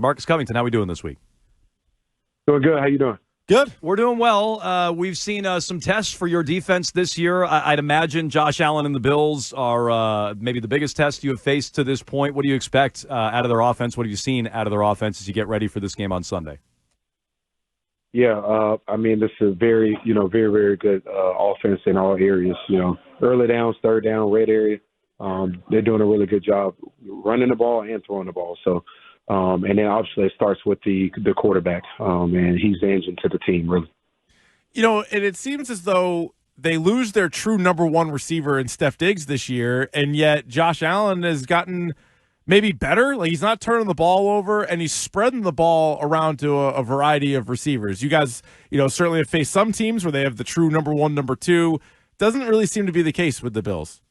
Demarcus Covington, how we doing this week? Doing good. How you doing? Good. We're doing well. We've seen some tests for your defense this year. I'd imagine Josh Allen and the Bills are maybe the biggest test you have faced to this point. What do you expect out of their offense? What have you seen out of their offense as you get ready for this game on Sunday? Yeah, this is very, very, very good offense in all areas. Early downs, third down, red area. They're doing a really good job running the ball and throwing the ball. So, and then obviously it starts with the quarterback, and he's the engine to the team, really. And it seems as though they lose their true number one receiver in Steph Diggs this year, and yet Josh Allen has gotten maybe better. Like, he's not turning the ball over, and he's spreading the ball around to a variety of receivers. You guys, certainly have faced some teams where they have the true number one, number two. Doesn't really seem to be the case with the Bills.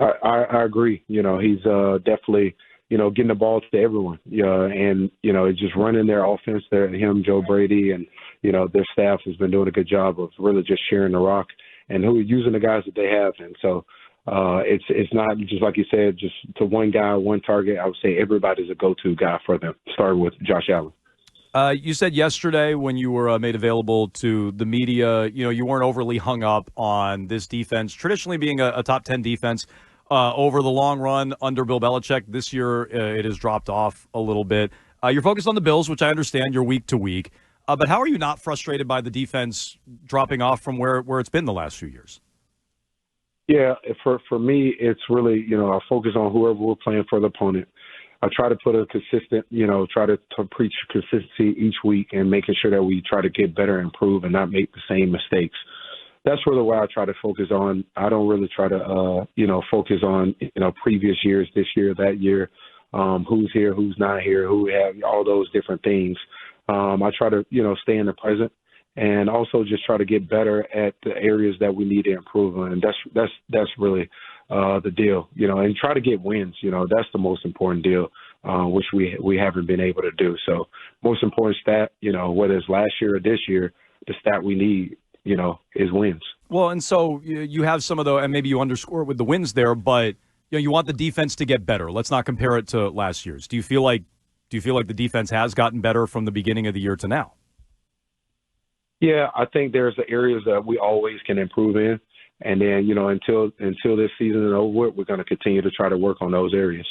I agree. He's definitely, getting the ball to everyone. And, just running their offense there, him, Joe Brady, and, their staff has been doing a good job of really just sharing the rock and using the guys that they have. And so it's not just like you said, just to one guy, one target. I would say everybody's a go-to guy for them, starting with Josh Allen. You said yesterday when you were made available to the media, you weren't overly hung up on this defense, traditionally being a top 10 defense over the long run under Bill Belichick. This year, it has dropped off a little bit. You're focused on the Bills, which I understand you're week to week. But how are you not frustrated by the defense dropping off from where it's been the last few years? Yeah, for me, it's really, I focus on whoever we're playing for the opponent. I try to put a consistent, try to preach consistency each week and making sure that we try to get better, improve, and not make the same mistakes. That's really what I try to focus on. I don't really try to, focus on, previous years, this year, that year, who's here, who's not here, who have all those different things. I try to, stay in the present and also just try to get better at the areas that we need to improve on. And that's really the deal, and try to get wins. That's the most important deal, which we haven't been able to do. So most important stat, whether it's last year or this year, the stat we need, is wins. Well, and so you have some of the, and maybe you underscore it with the wins there, but you want the defense to get better. Let's not compare it to last year's. Do you feel like the defense has gotten better from the beginning of the year to now? Yeah, I think there's the areas that we always can improve in. And then, until this season is over, we're going to continue to try to work on those areas.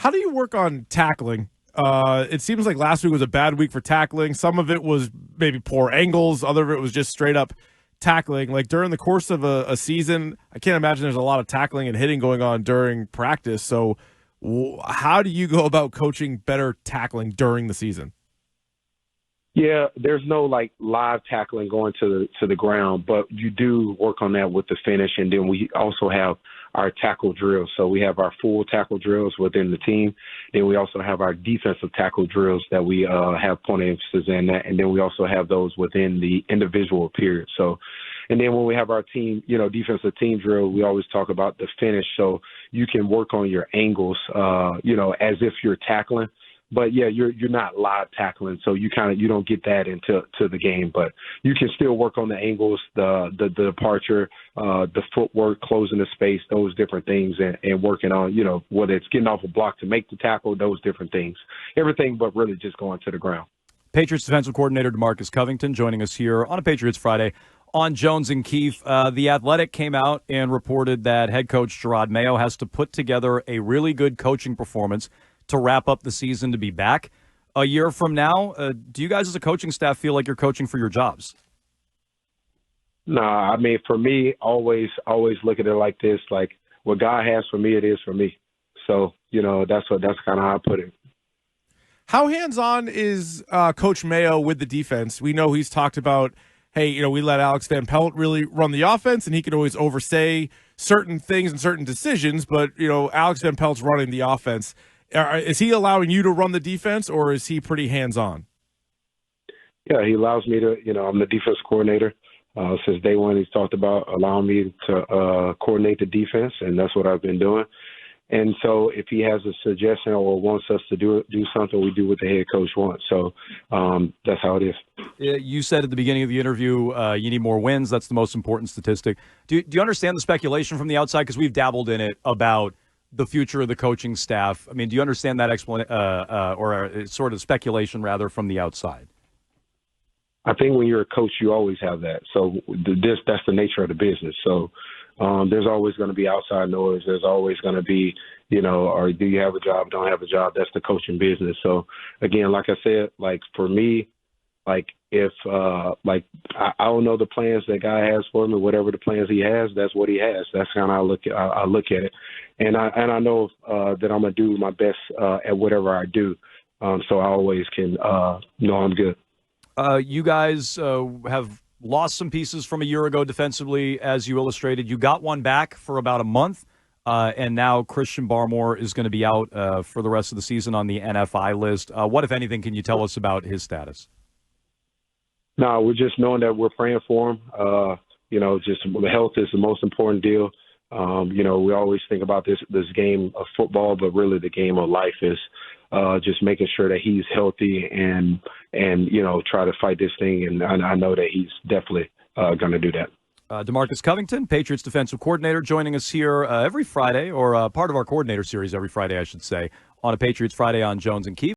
How do you work on tackling? It seems like last week was a bad week for tackling. Some of it was maybe poor angles. Other of it was just straight up tackling. Like during the course of a season, I can't imagine there's a lot of tackling and hitting going on during practice. So how do you go about coaching better tackling during the season? Yeah, there's no live tackling going to the ground, but you do work on that with the finish. And then we also have our tackle drills. So we have our full tackle drills within the team. Then we also have our defensive tackle drills that we have point of emphasis in that. And then we also have those within the individual period. So, and then when we have our team, defensive team drill, we always talk about the finish. So you can work on your angles, as if you're tackling. But yeah, you're not live tackling, so you don't get that into the game. But you can still work on the angles, the departure, the footwork, closing the space, those different things, and working on whether it's getting off a block to make the tackle, those different things. Everything, but really just going to the ground. Patriots defensive coordinator Demarcus Covington joining us here on a Patriots Friday on Jones and Keefe. The Athletic came out and reported that head coach Gerard Mayo has to put together a really good coaching performance to wrap up the season to be back a year from now. Do you guys as a coaching staff feel like you're coaching for your jobs? No, for me, always look at it like this, like what God has for me, it is for me. So, that's kind of how I put it. How hands-on is Coach Mayo with the defense? We know he's talked about, hey, we let Alex Van Pelt really run the offense, and he could always oversay certain things and certain decisions, but, Alex Van Pelt's running the offense. Is he allowing you to run the defense, or is he pretty hands-on? Yeah, he allows me to, I'm the defense coordinator. Since day one, he's talked about allowing me to coordinate the defense, and that's what I've been doing. And so if he has a suggestion or wants us to do something, we do what the head coach wants. So that's how it is. You said at the beginning of the interview you need more wins. That's the most important statistic. Do you understand the speculation from the outside? Because we've dabbled in it about the future of the coaching staff? I mean, do you understand that or sort of speculation rather from the outside? I think when you're a coach, you always have that. So that's the nature of the business. So there's always going to be outside noise. There's always going to be, or do you have a job, don't have a job? That's the coaching business. So, again, like I said, like for me, like if I don't know the plans that guy has for me, whatever the plans he has, that's what he has. That's kind of how I look at it. And I know that I'm going to do my best at whatever I do. So I always can know I'm good. You guys have lost some pieces from a year ago defensively, as you illustrated. You got one back for about a month, and now Christian Barmore is going to be out for the rest of the season on the NFI list. What, if anything, can you tell us about his status? No, we're just knowing that we're praying for him. Just health is the most important deal. We always think about this game of football, but really the game of life is just making sure that he's healthy and try to fight this thing. And I know that he's definitely going to do that. Demarcus Covington, Patriots defensive coordinator, joining us here every Friday, or part of our coordinator series every Friday, I should say, on a Patriots Friday on Jones and Keefe.